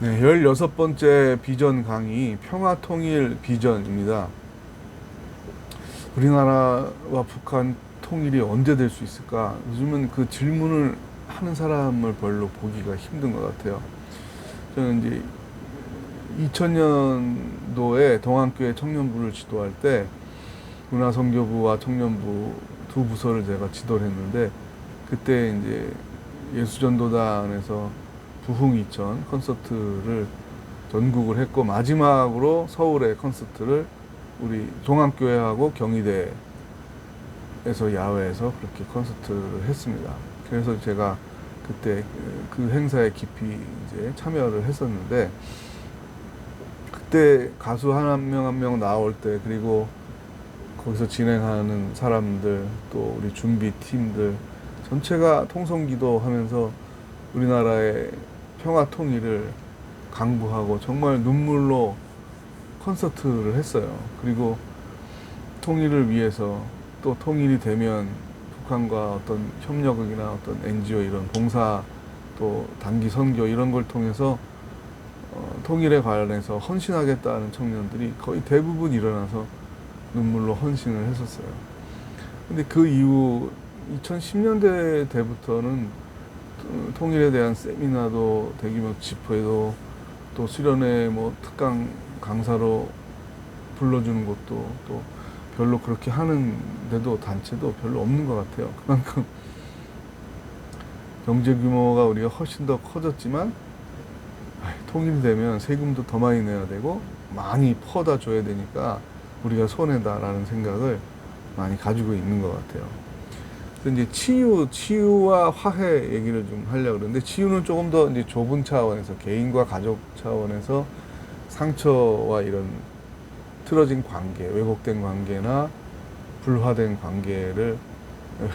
네, 16번째 비전 강의 평화통일 비전입니다. 우리나라와 북한 통일이 언제 될 수 있을까? 요즘은 그 질문을 하는 사람을 별로 보기가 힘든 것 같아요. 저는 이제 2000년도에 동안교회 청년부를 지도할 때 문화선교부와 청년부 두 부서를 제가 지도를 했는데, 그때 이제 예수전도단에서 부흥2000 콘서트를 전국을 했고, 마지막으로 서울의 콘서트를 우리 종합교회하고 경희대에서 야외에서 그렇게 콘서트를 했습니다. 그래서 제가 그때 그 행사에 깊이 이제 참여를 했었는데, 그때 가수 한 명 한 명 나올 때, 그리고 거기서 진행하는 사람들, 또 우리 준비팀들 전체가 통성기도 하면서 우리나라의 평화 통일을 강구하고 정말 눈물로 콘서트를 했어요. 그리고 통일을 위해서, 또 통일이 되면 북한과 어떤 협력이나 어떤 NGO 이런 봉사, 또 단기 선교 이런 걸 통해서 통일에 관련해서 헌신하겠다는 청년들이 거의 대부분 일어나서 눈물로 헌신을 했었어요. 근데 그 이후 2010년대 때부터는 통일에 대한 세미나도, 대규모 집회도, 또 수련회 뭐 특강 강사로 불러주는 것도 또 별로 그렇게 하는데도 단체도 별로 없는 것 같아요. 그만큼 경제 규모가 우리가 훨씬 더 커졌지만, 통일이 되면 세금도 더 많이 내야 되고 많이 퍼다 줘야 되니까 우리가 손해다라는 생각을 많이 가지고 있는 것 같아요. 그래서 이제 치유와 화해 얘기를 좀 하려고 그러는데, 치유는 조금 더 이제 좁은 차원에서, 개인과 가족 차원에서 상처와 이런 틀어진 관계, 왜곡된 관계나 불화된 관계를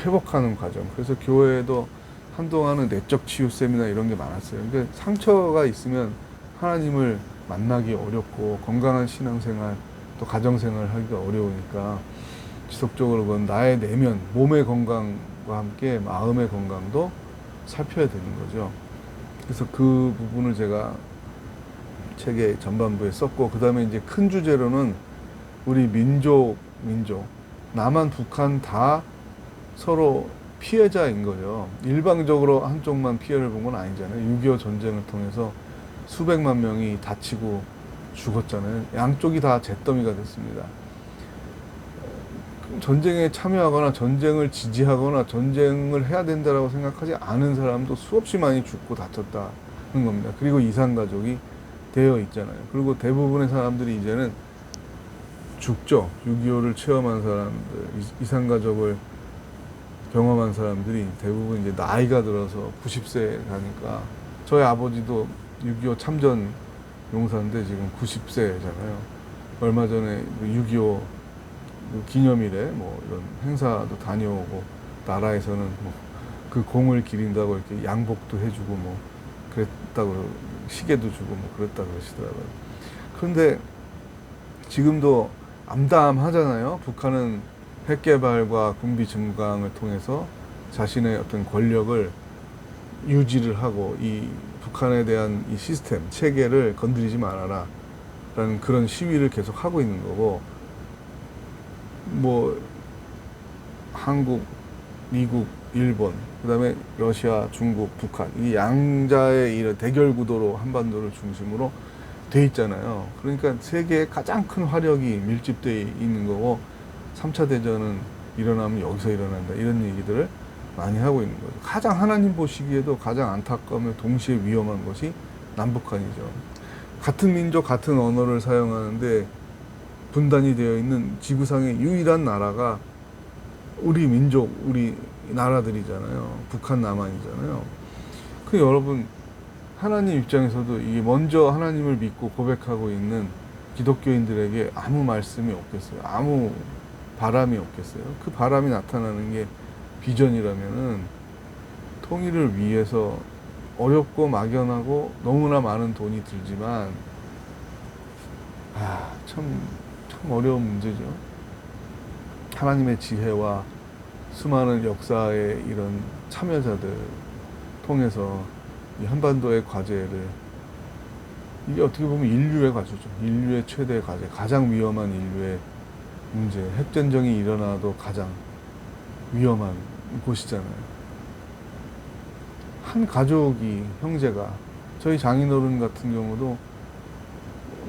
회복하는 과정. 그래서 교회에도 한동안은 내적 치유 세미나 이런 게 많았어요. 그러니까 상처가 있으면 하나님을 만나기 어렵고, 건강한 신앙생활, 또 가정생활을 하기가 어려우니까 지속적으로 그건 나의 내면, 몸의 건강과 함께 마음의 건강도 살펴야 되는 거죠. 그래서 그 부분을 제가 책의 전반부에 썼고, 그 다음에 이제 큰 주제로는 우리 민족, 남한, 북한 다 서로 피해자인 거죠. 일방적으로 한쪽만 피해를 본 건 아니잖아요. 6.25 전쟁을 통해서 수백만 명이 다치고 죽었잖아요. 양쪽이 다 잿더미가 됐습니다. 전쟁에 참여하거나 전쟁을 지지하거나 전쟁을 해야 된다고 생각하지 않은 사람도 수없이 많이 죽고 다쳤다는 겁니다. 그리고 이산가족이 되어 있잖아요. 그리고 대부분의 사람들이 이제는 죽죠. 6.25를 체험한 사람들, 이산가족을 경험한 사람들이 대부분 이제 나이가 들어서 90세 가니까, 저희 아버지도 6.25 참전 용사인데 지금 90세잖아요. 얼마 전에 6.25 기념일에 뭐 이런 행사도 다녀오고, 나라에서는 뭐 그 공을 기린다고 이렇게 양복도 해주고 뭐 그랬다고, 시계도 주고 뭐 그랬다 그러시더라고요. 그런데 지금도 암담하잖아요. 북한은 핵 개발과 군비 증강을 통해서 자신의 어떤 권력을 유지를 하고, 이 북한에 대한 이 시스템, 체계를 건드리지 말아라 라는 그런 시위를 계속 하고 있는 거고, 뭐 한국, 미국, 일본, 그다음에 러시아, 중국, 북한, 이 양자의 이런 대결 구도로 한반도를 중심으로 돼 있잖아요. 그러니까 세계의 가장 큰 화력이 밀집돼 있는 거고, 3차 대전은 일어나면 여기서 일어난다, 이런 얘기들을 많이 하고 있는 거죠. 가장 하나님 보시기에도 가장 안타까우며 동시에 위험한 것이 남북한이죠. 같은 민족, 같은 언어를 사용하는데 분단이 되어 있는 지구상의 유일한 나라가 우리 민족, 우리 나라들이잖아요. 북한, 남한이잖아요. 그 여러분, 하나님 입장에서도 이게 먼저 하나님을 믿고 고백하고 있는 기독교인들에게 아무 말씀이 없겠어요. 아무 바람이 없겠어요. 그 바람이 나타나는 게 비전이라면은, 통일을 위해서 어렵고 막연하고 너무나 많은 돈이 들지만, 참 어려운 문제죠. 하나님의 지혜와 수많은 역사의 이런 참여자들 통해서 이 한반도의 과제를 이게 어떻게 보면 인류의 과제죠. 인류의 최대 과제, 가장 위험한 인류의 문제. 핵전쟁이 일어나도 가장 위험한 곳이잖아요. 한 가족이, 형제가, 저희 장인어른 같은 경우도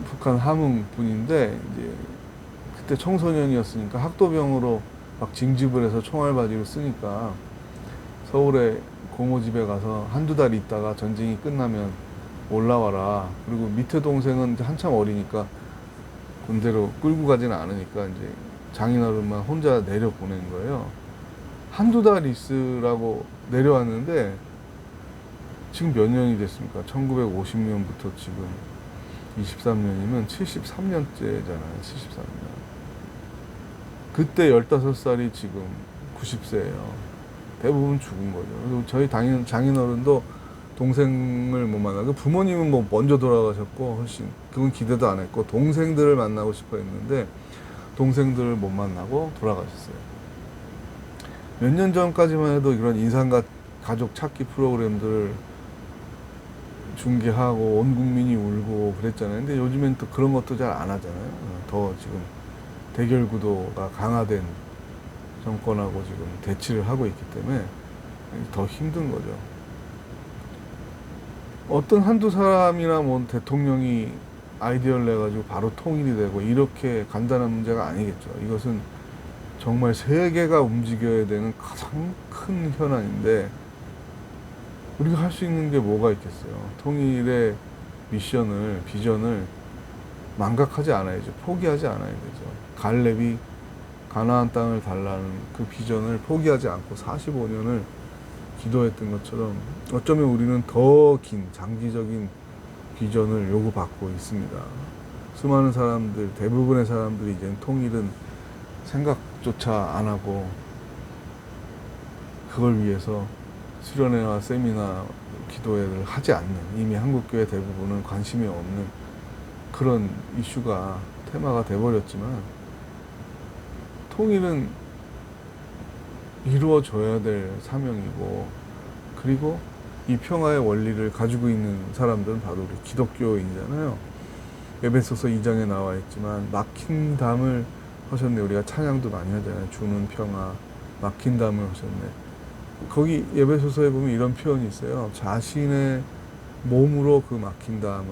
북한 함흥 분인데, 이제 그때 청소년이었으니까 학도병으로 막 징집을 해서 총알바지를 쓰니까 서울에 고모 집에 가서 한두 달 있다가 전쟁이 끝나면 올라와라. 그리고 밑에 동생은 이제 한참 어리니까 군대로 끌고 가지는 않으니까 이제 장인어른만 혼자 내려 보낸 거예요. 한두 달 있으라고 내려왔는데 지금 몇 년이 됐습니까? 1950년부터 지금 23년이면 73년째잖아요. 73년. 그때 15살이 지금 90세예요. 대부분 죽은 거죠. 그리고 저희 장인어른도 동생을 못 만나고, 부모님은 뭐 먼저 돌아가셨고, 훨씬, 그건 기대도 안 했고, 동생들을 만나고 싶어 했는데, 동생들을 못 만나고 돌아가셨어요. 몇 년 전까지만 해도 이런 가족 찾기 프로그램들을 중계하고 온 국민이 울고 그랬잖아요. 근데 요즘엔 또 그런 것도 잘 안 하잖아요. 더 지금 대결 구도가 강화된 정권하고 지금 대치를 하고 있기 때문에 더 힘든 거죠. 어떤 한두 사람이나 뭐 대통령이 아이디어를 내가지고 바로 통일이 되고 이렇게 간단한 문제가 아니겠죠. 이것은 정말 세계가 움직여야 되는 가장 큰 현안인데, 우리가 할 수 있는 게 뭐가 있겠어요. 통일의 미션을, 비전을 망각하지 않아야죠. 포기하지 않아야 되죠. 갈렙이 가나안 땅을 달라는 그 비전을 포기하지 않고 45년을 기도했던 것처럼 어쩌면 우리는 더 긴 장기적인 비전을 요구받고 있습니다. 수많은 사람들, 대부분의 사람들이 이제 통일은 생각조차 안 하고 그걸 위해서 수련회와 세미나, 기도회를 하지 않는, 이미 한국교회 대부분은 관심이 없는 그런 이슈가 테마가 돼버렸지만, 통일은 이루어져야 될 사명이고, 그리고 이 평화의 원리를 가지고 있는 사람들은 바로 우리 기독교인이잖아요. 에베소서 2장에 나와 있지만 막힌 담을 하셨네. 우리가 찬양도 많이 하잖아요. 주는 평화, 막힌 담을 하셨네. 거기 에베소서에 보면 이런 표현이 있어요. 자신의 몸으로 그 막힌 담을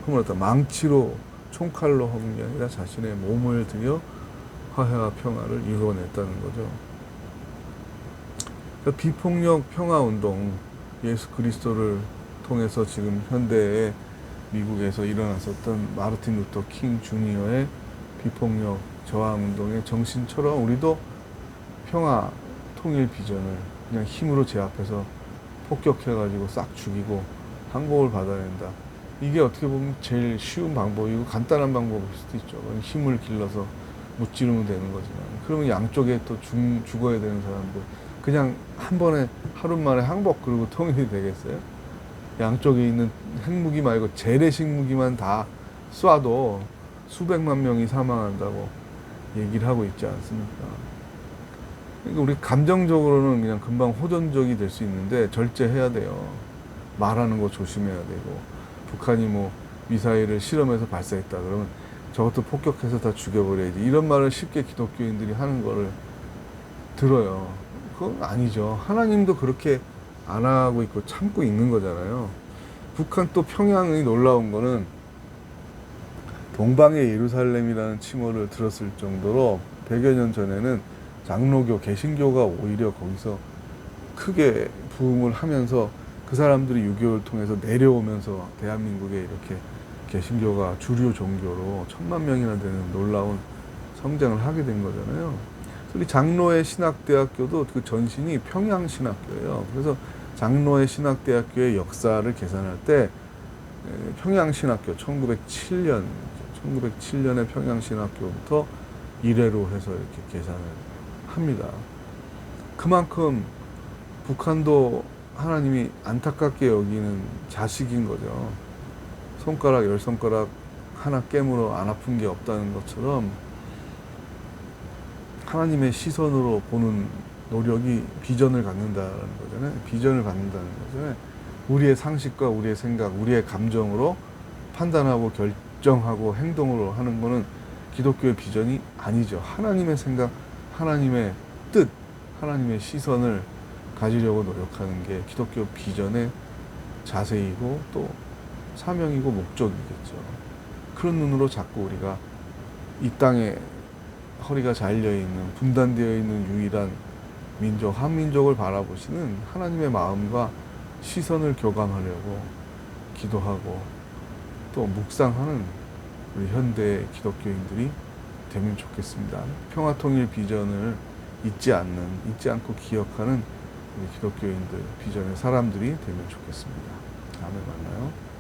허물었다. 망치로, 총칼로 허문 게 아니라 자신의 몸을 들여 화해와 평화를 이루어냈다는 거죠. 그러니까 비폭력 평화운동, 예수 그리스도를 통해서 지금 현대의 미국에서 일어났었던 마르틴 루터 킹 주니어의 비폭력 저항운동의 정신처럼 우리도 평화, 통일 비전을 그냥 힘으로 제압해서 폭격해가지고 싹 죽이고 항복을 받아낸다. 이게 어떻게 보면 제일 쉬운 방법이고 간단한 방법일 수도 있죠. 힘을 길러서 무찌르면 되는 거지만, 그러면 양쪽에 또 죽어야 되는 사람들 그냥 한 번에 하루 만에 항복 그리고 통일이 되겠어요? 양쪽에 있는 핵무기 말고 재래식 무기만 다 쏴도 수백만 명이 사망한다고 얘기를 하고 있지 않습니까? 그러니까 우리 감정적으로는 그냥 금방 호전적이 될 수 있는데 절제해야 돼요. 말하는 거 조심해야 되고, 북한이 뭐 미사일을 실험해서 발사했다 그러면 저것도 폭격해서 다 죽여버려야지, 이런 말을 쉽게 기독교인들이 하는 거를 들어요. 그건 아니죠. 하나님도 그렇게 안 하고 있고 참고 있는 거잖아요. 북한 또 평양이 놀라운 거는 동방의 예루살렘이라는 칭호를 들었을 정도로 100여 년 전에는 장로교, 개신교가 오히려 거기서 크게 부흥을 하면서 그 사람들이 유교를 통해서 내려오면서 대한민국에 이렇게 개신교가 주류 종교로 1000만 명이나 되는 놀라운 성장을 하게 된 거잖아요. 우리 장로의 신학대학교도 그 전신이 평양신학교예요. 그래서 장로의 신학대학교의 역사를 계산할 때 평양신학교 1907년에 평양신학교부터 이래로 해서 이렇게 계산을 합니다. 그만큼 북한도 하나님이 안타깝게 여기는 자식인 거죠. 손가락 10손가락 하나 깨물어 안 아픈 게 없다는 것처럼 하나님의 시선으로 보는 노력이 비전을 갖는다는 거잖아요. 비전을 갖는다는 거잖아요. 우리의 상식과 우리의 생각, 우리의 감정으로 판단하고 결정하고 행동으로 하는 거는 기독교의 비전이 아니죠. 하나님의 생각, 하나님의 뜻, 하나님의 시선을 가지려고 노력하는 게 기독교 비전의 자세이고 또 사명이고 목적이겠죠. 그런 눈으로 자꾸 우리가 이 땅에 허리가 잘려있는, 분단되어 있는 유일한 민족, 한민족을 바라보시는 하나님의 마음과 시선을 교감하려고 기도하고 또 묵상하는 우리 현대 기독교인들이 되면 좋겠습니다. 평화통일 비전을 잊지 않고 기억하는 우리 기독교인들, 비전의 사람들이 되면 좋겠습니다. 다음에 만나요.